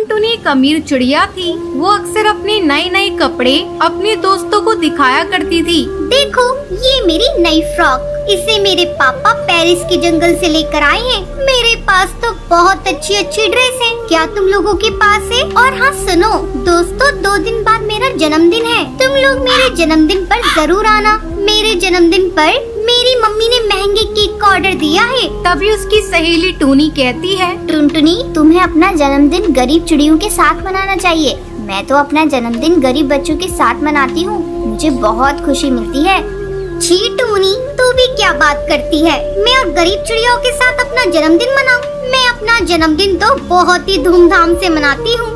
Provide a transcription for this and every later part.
टुनटुनी एक अमीर चिड़िया थी। वो अक्सर अपने नए नए कपड़े अपने दोस्तों को दिखाया करती थी। देखो, ये मेरी नई फ्रॉक, इसे मेरे पापा पेरिस के जंगल से लेकर आए हैं। मेरे पास तो बहुत अच्छी अच्छी ड्रेस है, क्या तुम लोगों के पास है? और हाँ सुनो दोस्तों, 2 दिन बाद मेरा जन्मदिन है, तुम लोग मेरे जन्मदिन पर जरूर आना। मेरे जन्मदिन पर मेरी मम्मी ने महंगे केक का ऑर्डर दिया है। तभी उसकी सहेली टूनी कहती है, टुनटुनी, तुम्हें अपना जन्मदिन गरीब चिड़ियों के साथ मनाना चाहिए। मैं तो अपना जन्मदिन गरीब बच्चों के साथ मनाती हूँ, मुझे बहुत खुशी मिलती है। छी टूनी, तू भी क्या बात करती है? मैं और गरीब चिड़ियों के साथ अपना जन्मदिन मनाऊं? मैं अपना जन्मदिन तो बहुत ही धूमधाम से मनाती हूँ।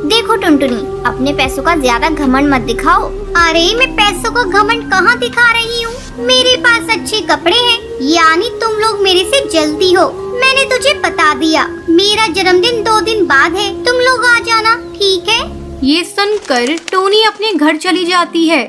देखो टुनटुनी, अपने पैसों का ज्यादा घमंड मत दिखाओ। अरे मैं पैसों का घमंड कहाँ दिखा रही हूँ? मेरे पास अच्छे कपड़े हैं, यानी तुम लोग मेरे से जलती हो। मैंने तुझे बता दिया, मेरा जन्मदिन 2 दिन बाद है, तुम लोग आ जाना, ठीक है? ये सुनकर टोनी अपने घर चली जाती है।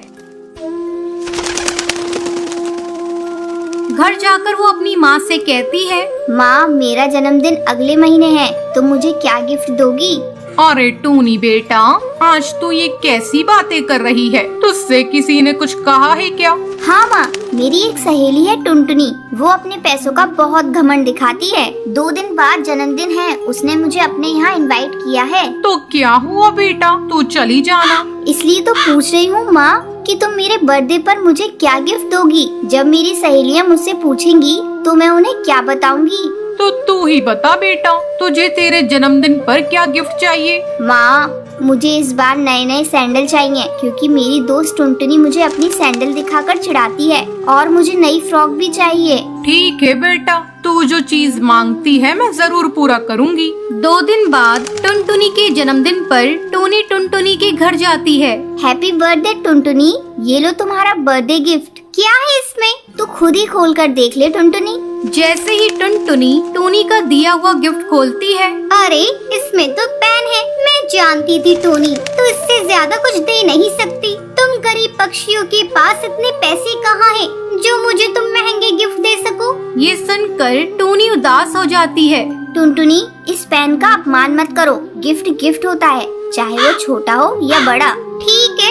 घर जाकर वो अपनी माँ से कहती है, माँ, मेरा जन्मदिन अगले महीने है, तुम मुझे क्या गिफ्ट दोगी? अरे टूनी बेटा, आज तू ये कैसी बातें कर रही है? तुझसे किसी ने कुछ कहा है क्या? हाँ माँ, मेरी एक सहेली है टुनटुनी, वो अपने पैसों का बहुत घमंड दिखाती है। 2 दिन बाद जन्मदिन है, उसने मुझे अपने यहाँ इनवाइट किया है। तो क्या हुआ बेटा, तू चली जाना। इसलिए तो पूछ रही हूँ माँ कि तुम मेरे बर्थडे पर मुझे क्या गिफ्ट दोगी? जब मेरी सहेलियाँ मुझसे पूछेंगी तो मैं उन्हें क्या बताऊंगी? तो तू ही बता बेटा, तुझे तेरे जन्मदिन पर क्या गिफ्ट चाहिए? माँ, मुझे इस बार नए नए सैंडल चाहिए, क्योंकि मेरी दोस्त टुनटुनी मुझे अपनी सैंडल दिखाकर चिढ़ाती है, और मुझे नई फ्रॉक भी चाहिए। ठीक है बेटा, तू जो चीज मांगती है मैं जरूर पूरा करूंगी। 2 दिन बाद टुनटुनी के जन्मदिन पर टोनी टुनटुनी के घर जाती है। हैप्पी बर्थडे टुनटुनी, ये लो तुम्हारा बर्थडे गिफ्ट। क्या है इसमें? तू खुद ही खोल कर देख ले टुनटुनी। जैसे ही टुनटुनी टोनी का दिया हुआ गिफ्ट खोलती है, अरे इसमें तो पेन है। मैं जानती थी टोनी, तो इससे ज्यादा कुछ दे नहीं सकती। तुम गरीब पक्षियों के पास इतने पैसे कहाँ हैं जो मुझे तुम महंगे गिफ्ट दे सको? ये सुनकर टोनी उदास हो जाती है। टुनटुनी, इस पेन का अपमान मत करो, गिफ्ट गिफ्ट होता है, चाहे वो छोटा हो या बड़ा। ठीक है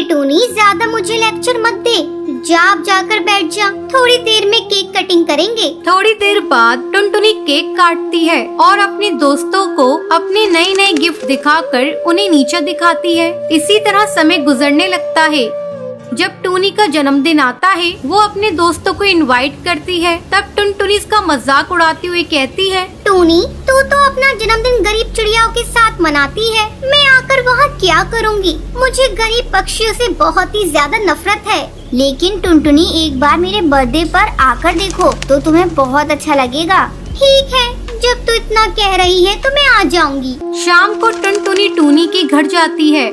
टोनी, ज्यादा मुझे लेक्चर मत दे, जा आप जाकर बैठ जा, थोड़ी देर में केक कटिंग करेंगे। थोड़ी देर बाद टुनटुनी केक काटती है और अपने दोस्तों को अपने नए नए गिफ्ट दिखाकर उन्हें नीचा दिखाती है। इसी तरह समय गुजरने लगता है। जब टूनी का जन्मदिन आता है, वो अपने दोस्तों को इनवाइट करती है। तब टुनटुनी इसका मजाक उड़ाती हुई कहती है, टूनी, तू तो अपना जन्मदिन गरीब चिड़ियाओं के साथ मनाती है, मैं आकर वहाँ क्या करूँगी? मुझे गरीब पक्षियों से बहुत ही ज्यादा नफरत है। लेकिन टुनटुनी, एक बार मेरे बर्थडे पर आकर देखो तो तुम्हें बहुत अच्छा लगेगा। ठीक है, जब तू इतना कह रही है तो मैं आ जाऊंगी। शाम को टुनटुनी टूनी के घर जाती है।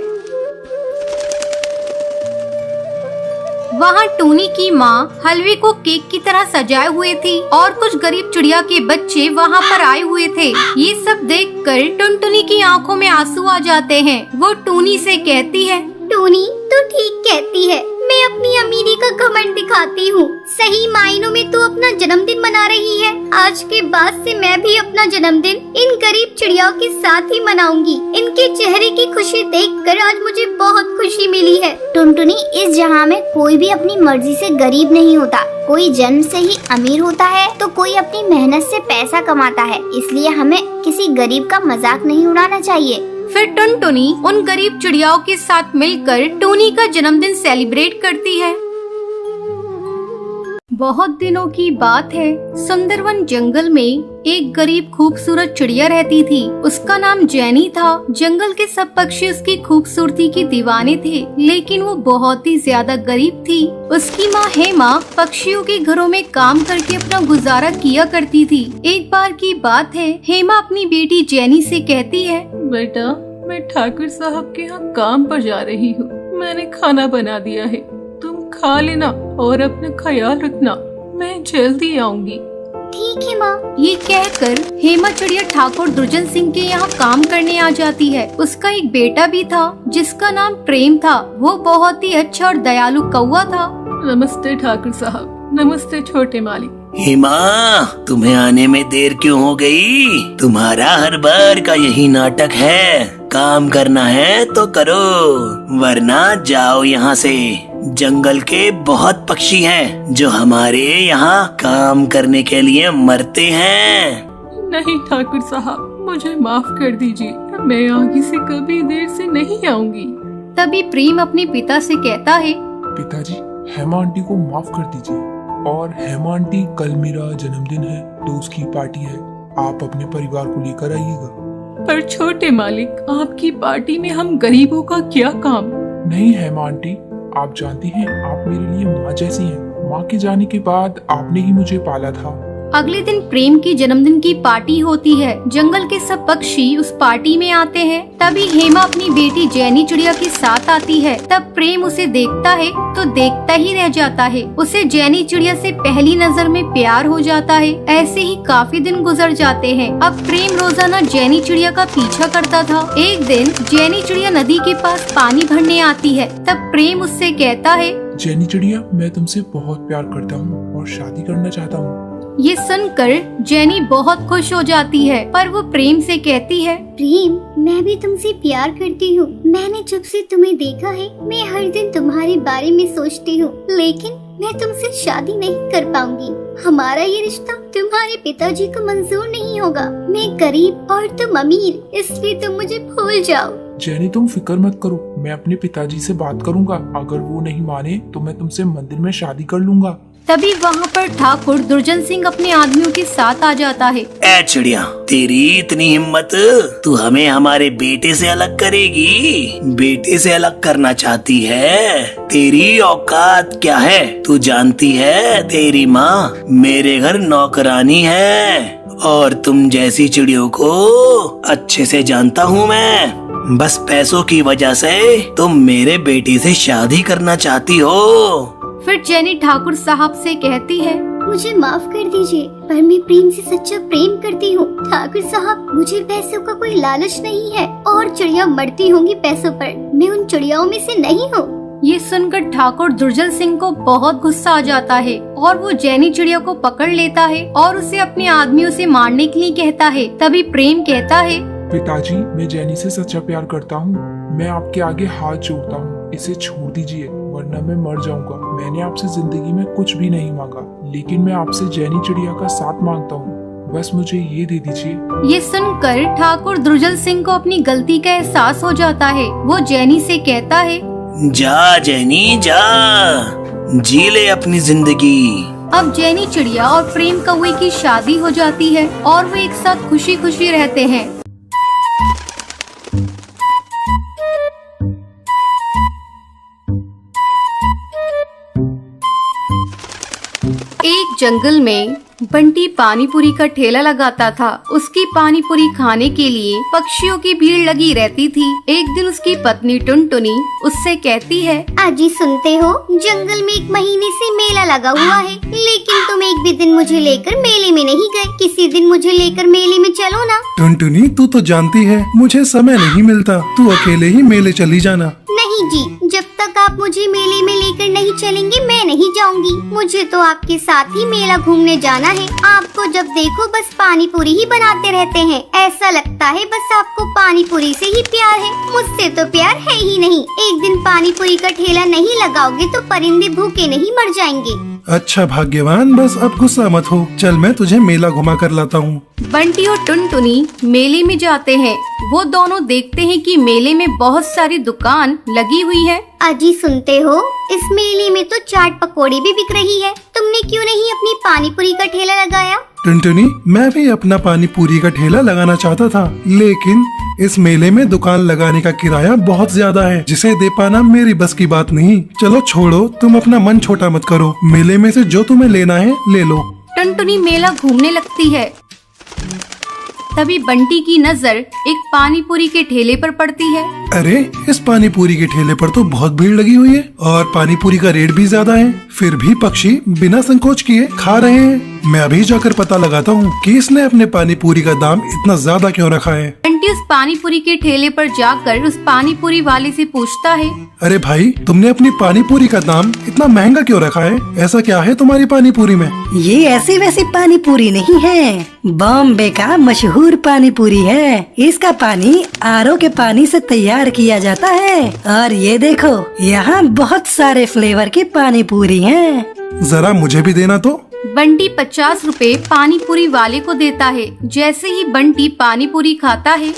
वहाँ टूनी की माँ हलवे को केक की तरह सजाए हुए थी और कुछ गरीब चिड़िया के बच्चे वहाँ पर आए हुए थे। ये सब देखकर टुनटुनी की आंखों में आंसू आ जाते हैं। वो टूनी से कहती है, टूनी, तू ठीक कहती है, मैं अपनी अमीरी का घमंड दिखाती हूँ। सही मायनों में तू अपना जन्मदिन मना रही है। आज के बाद से मैं भी अपना जन्मदिन इन गरीब चिड़ियाओं के साथ ही मनाऊंगी। इनके चेहरे की खुशी देखकर आज मुझे बहुत खुशी मिली है। टुनटुनी, इस जहाँ में कोई भी अपनी मर्जी से गरीब नहीं होता, कोई जन्म से ही अमीर होता है तो कोई अपनी मेहनत से पैसा कमाता है। इसलिए हमें किसी गरीब का मजाक नहीं उड़ाना चाहिए। फिर टुनटुनी उन गरीब चिड़ियाओं के साथ मिलकर टूनी का जन्मदिन सेलिब्रेट करती है। बहुत दिनों की बात है, सुंदरवन जंगल में एक गरीब खूबसूरत चिड़िया रहती थी। उसका नाम जैनी था। जंगल के सब पक्षी उसकी खूबसूरती की दीवाने थे, लेकिन वो बहुत ही ज्यादा गरीब थी। उसकी माँ हेमा पक्षियों के घरों में काम करके अपना गुजारा किया करती थी। एक बार की बात है, हेमा अपनी बेटी जैनी से कहती है, बेटा, मैं ठाकुर साहब के यहाँ काम पर जा रही हूँ, मैंने खाना बना दिया है, तुम खा लेना और अपना ख्याल रखना, मैं जल्दी आऊंगी। ठीक है माँ। ये कहकर हेमा चिड़िया ठाकुर दुर्जन सिंह के यहाँ काम करने आ जाती है। उसका एक बेटा भी था जिसका नाम प्रेम था। वो बहुत ही अच्छा और दयालु कौवा था। नमस्ते ठाकुर साहब। नमस्ते छोटे मालिक। हेमा, तुम्हें आने में देर क्यों हो गई? तुम्हारा हर बार का यही नाटक है। काम करना है तो करो, वरना जाओ यहाँ से। जंगल के बहुत पक्षी हैं जो हमारे यहाँ काम करने के लिए मरते हैं। नहीं ठाकुर साहब, मुझे माफ कर दीजिए, मैं आगे से कभी देर से नहीं आऊंगी। तभी प्रेम अपने पिता से कहता है, पिताजी, हेमा आंटी को माफ कर दीजिए। और हेमा आंटी, कल मेरा जन्मदिन है तो उसकी पार्टी है, आप अपने परिवार को लेकर आइएगा। पर छोटे मालिक, आपकी पार्टी में हम गरीबों का क्या काम? नहीं हेमा आंटी, आप जानती हैं आप मेरे लिए माँ जैसी हैं। माँ के जाने के बाद आपने ही मुझे पाला था। अगले दिन प्रेम की जन्मदिन की पार्टी होती है। जंगल के सब पक्षी उस पार्टी में आते हैं। तभी हेमा अपनी बेटी जैनी चिड़िया के साथ आती है। तब प्रेम उसे देखता है तो देखता ही रह जाता है। उसे जैनी चिड़िया से पहली नजर में प्यार हो जाता है। ऐसे ही काफी दिन गुजर जाते हैं। अब प्रेम रोजाना जैनी चिड़िया का पीछा करता था। एक दिन जैनी चिड़िया नदी के पास पानी भरने आती है। तब प्रेम उससे कहता है, जैनी चिड़िया, मैं तुमसे बहुत प्यार करता हूँ और शादी करना चाहता हूँ। ये सुनकर जैनी बहुत खुश हो जाती है, पर वो प्रेम से कहती है, प्रेम, मैं भी तुमसे प्यार करती हूँ। मैंने जब से तुम्हें देखा है, मैं हर दिन तुम्हारे बारे में सोचती हूँ, लेकिन मैं तुमसे शादी नहीं कर पाऊंगी। हमारा ये रिश्ता तुम्हारे पिताजी को मंजूर नहीं होगा। मैं गरीब और तुम अमीर, इसलिए तुम मुझे भूल जाओ। जैनी, तुम फिक्र मत करो, मैं अपने पिताजी से बात करूंगा। अगर वो नहीं माने तो मैं तुमसे मंदिर में शादी कर लूंगा। तभी वहाँ पर ठाकुर दुर्जन सिंह अपने आदमियों के साथ आ जाता है। ए चिड़िया, तेरी इतनी हिम्मत, तू हमें हमारे बेटे से अलग करेगी? बेटे से अलग करना चाहती है? तेरी औकात क्या है? तू जानती है तेरी माँ मेरे घर नौकरानी है और तुम जैसी चिड़ियों को अच्छे से जानता हूँ मैं। बस पैसों की वजह से तुम मेरे बेटे से शादी करना चाहती हो। फिर जैनी ठाकुर साहब से कहती है, मुझे माफ कर दीजिए, पर मैं प्रेम से सच्चा प्रेम करती हूँ। ठाकुर साहब, मुझे पैसों का कोई लालच नहीं है और चिड़िया मरती होंगी पैसों पर। मैं उन चिड़ियाओं में से नहीं हूँ। ये सुनकर ठाकुर दुर्जन सिंह को बहुत गुस्सा आ जाता है और वो जैनी चिड़िया को पकड़ लेता है और उसे अपने आदमियों से मारने के लिए कहता है। तभी प्रेम कहता है, पिताजी, मैं जैनी से सच्चा प्यार करता हूँ। मैं आपके आगे हाथ जोड़ता हूँ, इसे छोड़ दीजिए वरना मैं मर जाऊंगा। मैंने आपसे जिंदगी में कुछ भी नहीं मांगा, लेकिन मैं आपसे जैनी चिड़िया का साथ मांगता हूँ। बस मुझे ये दे दीजिए। ये सुनकर ठाकुर दुर्जन सिंह को अपनी गलती का एहसास हो जाता है। वो जैनी से कहता है, जा जैनी जा, जी ले अपनी जिंदगी। अब जैनी चिड़िया और प्रेम कौवे की शादी हो जाती है और वो एक साथ खुशी खुशी रहते हैं। एक जंगल में बंटी पानी पूरी का ठेला लगाता था। उसकी पानी पूरी खाने के लिए पक्षियों की भीड़ लगी रहती थी। एक दिन उसकी पत्नी टुनटुनी उससे कहती है, आजी, सुनते हो, जंगल में 1 महीने से मेला लगा हुआ है, लेकिन तुम एक भी दिन मुझे लेकर मेले में नहीं गए। किसी दिन मुझे लेकर मेले में चलो ना। टुनटुनी, तू तो जानती है मुझे समय नहीं मिलता, तू अकेले ही मेले चली जाना। नहीं जी, जब तक आप मुझे मेले में लेकर नहीं चलेंगे मैं नहीं जाऊंगी। मुझे तो आपके साथ ही मेला घूमने जाना है। आपको जब देखो बस पानी पूरी ही बनाते रहते हैं। ऐसा लगता है बस आपको पानी पूरी से ही प्यार है, मुझसे तो प्यार है ही नहीं। एक दिन पानी पूरी का ठेला नहीं लगाओगे तो परिंदे भूखे नहीं मर जाएंगे। अच्छा भाग्यवान, बस अब गुस्सा मत हो, चल मैं तुझे मेला घुमा कर लाता हूँ। बंटी और टुनटुनी मेले में जाते हैं। वो दोनों देखते हैं कि मेले में बहुत सारी दुकान लगी हुई है। अजी, सुनते हो, इस मेले में तो चाट पकौड़ी भी बिक रही है। तुमने क्यों नहीं अपनी पानी पूरी का ठेला लगाया? टुनटुनी, मैं भी अपना पानी पूरी का ठेला लगाना चाहता था, लेकिन इस मेले में दुकान लगाने का किराया बहुत ज्यादा है, जिसे दे पाना मेरी बस की बात नहीं। चलो छोड़ो, तुम अपना मन छोटा मत करो, मेले में से जो तुम्हें लेना है ले लो। टुनटुनी मेला घूमने लगती है। तभी बंटी की नजर एक पानी पूरी के ठेले पर पड़ती है। अरे, इस पानी पूरी के ठेले पर तो बहुत भीड़ लगी हुई है और पानी पूरी का रेट भी ज्यादा है, फिर भी पक्षी बिना संकोच किए खा रहे हैं। मैं अभी जाकर पता लगाता हूँ कि इसने अपने पानी पूरी का दाम इतना ज्यादा क्यों रखा है। बंटी उस पानी पूरी के ठेले पर जाकर उस पानी पूरी वाले से पूछता है, अरे भाई, तुमने अपनी पानी पूरी का दाम इतना महंगा क्यों रखा है? ऐसा क्या है तुम्हारी पानी पूरी में? ये ऐसी वैसी पानी पूरी नहीं है, बॉम्बे का मशहूर पानी पूरी है। इसका पानी आरओ के पानी से तैयार किया जाता है। और ये देखो, यहाँ बहुत सारे फ्लेवर की पानी पूरी हैं। जरा मुझे भी देना तो। बंटी 50 रुपए पानी पूरी वाले को देता है। जैसे ही बंटी पानी पूरी खाता है,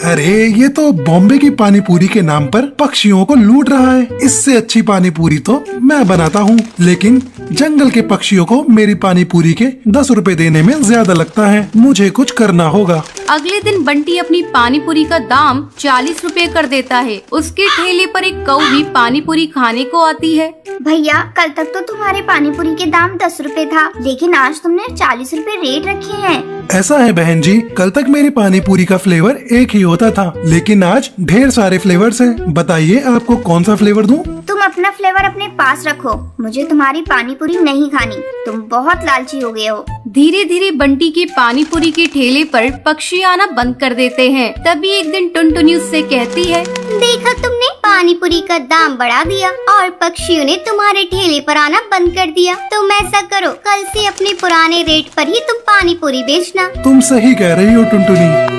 अरे ये तो बॉम्बे की पानी पूरी के नाम पर पक्षियों को लूट रहा है। इससे अच्छी पानी पूरी तो मैं बनाता हूँ, लेकिन जंगल के पक्षियों को मेरी पानी पूरी के 10 रुपए देने में ज्यादा लगता है। मुझे कुछ करना होगा। अगले दिन बंटी अपनी पानी पूरी का दाम 40 रुपए कर देता है। उसके ठेले पर एक कौ भी पानी पूरी खाने को आती है। भैया, कल तक तो तुम्हारे पानी पूरी के दाम 10 रुपए था, लेकिन आज तुमने 40 रुपए रेट रखे हैं। ऐसा है बहन जी, कल तक मेरी पानी पूरी का फ्लेवर एक ही होता था, लेकिन आज ढेर सारे फ्लेवर्स हैं। बताइए आपको कौन सा फ्लेवर दूं? तुम अपना फ्लेवर अपने पास रखो, मुझे तुम्हारी पानी पूरी नहीं खानी। तुम बहुत लालची हो गए हो। धीरे धीरे बंटी के पानी पूरी के ठेले पर पक्षी आना बंद कर देते हैं। तभी एक दिन टुनटुनी उससे कहती है, देखा तुमने, पानी पूरी का दाम बढ़ा दिया और पक्षियों ने तुम्हारे ठेले पर आना बंद कर दिया। तुम ऐसा करो, कल से अपने पुराने रेट पर ही तुम पानी पूरी बेचना। तुम सही कह रही हो टुनटुनी।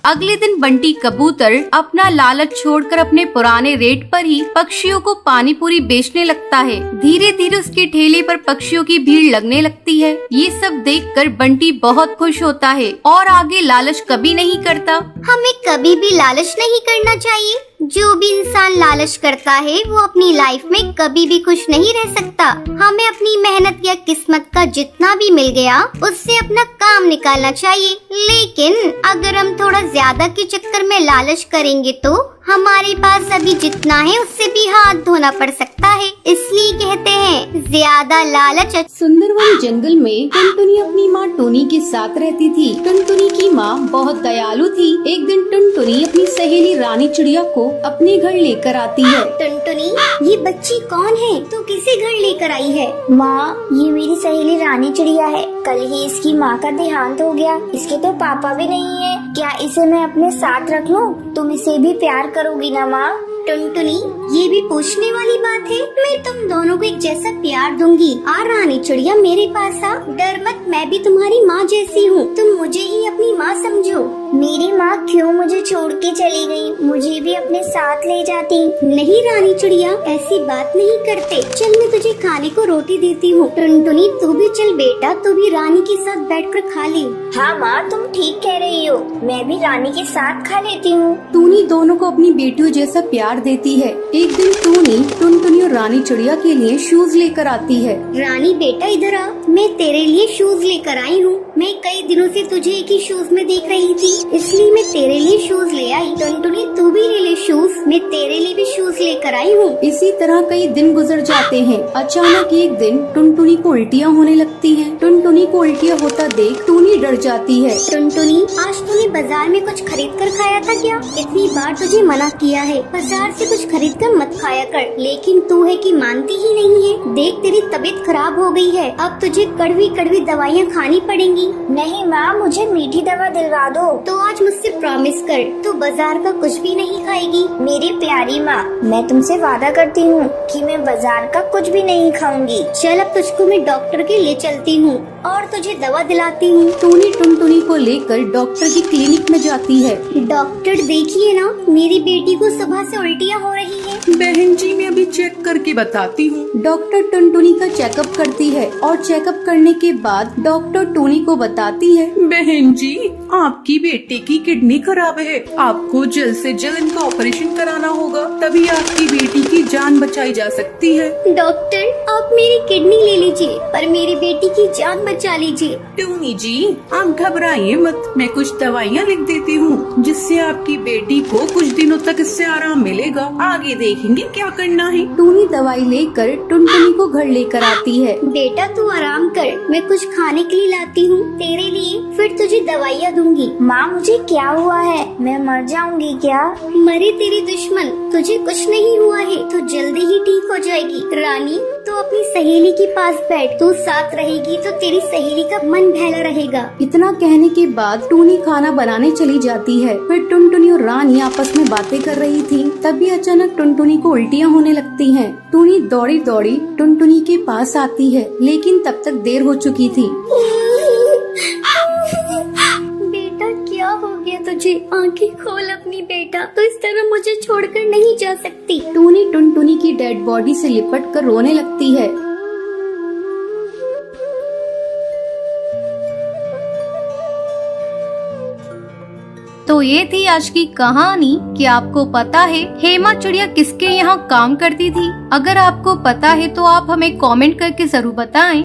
अगले दिन बंटी कबूतर अपना लालच छोड़कर अपने पुराने रेट पर ही पक्षियों को पानी पूरी बेचने लगता है। धीरे धीरे उसके ठेले पर पक्षियों की भीड़ लगने लगती है। ये सब देखकर बंटी बहुत खुश होता है और आगे लालच कभी नहीं करता। हमें कभी भी लालच नहीं करना चाहिए। जो भी इंसान लालच करता है वो अपनी लाइफ में कभी भी खुश नहीं रह सकता। हमें अपनी मेहनत या किस्मत का जितना भी मिल गया उससे अपना काम निकालना चाहिए। लेकिन अगर हम थोड़ा ज्यादा के चक्कर में लालच करेंगे तो हमारे पास अभी जितना है उससे भी हाथ धोना पड़ सकता है। इसलिए कहते हैं, ज्यादा लालच। सुंदरवन जंगल में टुनटुनी अपनी माँ टोनी के साथ रहती थी। टुनटुनी की माँ बहुत दयालु थी। एक दिन टुनटुनी अपनी सहेली रानी चिड़िया को अपने घर लेकर आती है। टुनटुनी, ये बच्ची कौन है? तू किसे घर लेकर आई है? माँ, ये मेरी सहेली रानी चिड़िया है। कल ही इसकी माँ का देहांत हो गया। इसके तो पापा भी नहीं है। क्या इसे मैं अपने साथ रख लूं? तुम इसे भी प्यार करोगी ना माँ? टुनटुनी, ये भी पूछने वाली बात है। मैं तुम दोनों को एक जैसा प्यार दूंगी। आ रानी चिड़िया, मेरे पास आ। डर मत, मैं भी तुम्हारी माँ जैसी हूँ। तुम मुझे ही अपनी माँ समझो। मेरी माँ क्यों मुझे छोड़ के चली गई? मुझे भी अपने साथ ले जाती। नहीं रानी चिड़िया, ऐसी बात नहीं करते। चल, मैं तुझे खाने को रोटी देती हूँ। टुनटुनी, तू भी चल बेटा, तू भी रानी के साथ बैठकर खा ले। हाँ माँ, तुम ठीक कह रही हो। मैं भी रानी के साथ खा लेती हूँ। टूनी दोनों को अपनी बेटियों जैसा प्यार देती है। एक दिन टुनटुनी और रानी चिड़िया के लिए शूज लेकर आती है। रानी बेटा इधर आ, मैं तेरे लिए शूज लेकर आई हूँ। मैं कई दिनों से तुझे एक ही शूज में देख रही थी, इसलिए मैं तेरे लिए शूज ले आई। टुनटुनी, तू भी ले ले शूज। मैं तेरे लिए भी शूज लेकर आई हूँ। इसी तरह कई दिन गुजर जाते हैं। अचानक एक दिन टुनटुनी को उल्टियाँ होने लगती हैं। टुनटुनी को उल्टियाँ होता देख टूनी डर जाती है। टुनटुनी, आज तूने बाजार में कुछ खरीद कर खाया था क्या? इतनी बार तुझे मना किया है, बाजार से कुछ खरीद कर मत खाया कर, लेकिन तू है कि मानती ही नहीं है। देख, तेरी तबीयत खराब हो गई है। अब तुझे कड़वी कड़वी दवाइयाँ खानी पड़ेंगी। नहीं माँ, मुझे मीठी दवा दिलवा दो। तो आज मुझसे प्रॉमिस कर, तू बाजार का कुछ भी नहीं खाएगी। मेरी प्यारी माँ, मैं तुमसे वादा करती हूँ कि मैं बाजार का कुछ भी नहीं खाऊंगी। चल, अब तुझको मैं डॉक्टर के ले चलती हूँ और तुझे दवा दिलाती हूँ। टूनी टुनटुनी को लेकर डॉक्टर की क्लिनिक में जाती है। डॉक्टर, देखिए ना, मेरी बेटी को सुबह से उल्टियाँ हो रही है। बहन जी, मैं अभी चेक करके बताती हूँ। डॉक्टर टुनटुनी का चेकअप करती है और चेकअप करने के बाद डॉक्टर टूनी को बताती है, बहन जी, आपकी बेटे की किडनी खराब है। आपको जल्द से जल्द इनका ऑपरेशन कराना होगा, तभी आपकी बेटी की जान बचाई जा सकती है। डॉक्टर, आप मेरी किडनी ले लीजिए पर मेरी बेटी की जान बचा लीजिए। टूनी जी, आप घबराइए मत। मैं कुछ दवाइयाँ लिख देती हूँ जिससे आपकी बेटी को कुछ दिनों तक इससे आराम मिलेगा। आगे देखेंगे क्या करना है। टूनी दवाई लेकर टुनटुनी को घर लेकर आती है। बेटा, तू आराम कर, मैं कुछ खाने के लिए लाती हूँ तेरे लिए, फिर तुझे दवाइयाँ दूंगी। माँ, मुझे क्या हुआ है? मैं मर जाऊंगी क्या? मरे तेरे दुश्मन, तुझे कुछ नहीं हुआ है, तू जल्दी ही ठीक हो जाएगी। रानी, तो अपनी सहेली के पास बैठ, तू साथ रहेगी तो तेरी सहेली का मन बहला रहेगा। इतना कहने के बाद टूनी खाना बनाने चली जाती है। फिर टुनटुनी और रानी आपस में बातें कर रही थी। तभी अचानक टुनटुनी को उल्टियाँ होने लगती हैं। टूनी दौड़ी दौड़ी टुनटुनी के पास आती है, लेकिन तब तक देर हो चुकी थी। बेटा क्या हो गया तुझे? आंखें खोल अपनी बेटा, तो इस तरह मुझे छोड़कर नहीं जा सकती। टूनी टुनटुनी की डेड बॉडी से लिपट कर रोने लगती है। तो ये थी आज की कहानी कि आपको पता है हेमा चिड़िया किसके यहाँ काम करती थी? अगर आपको पता है तो आप हमें कमेंट करके जरूर बताएं।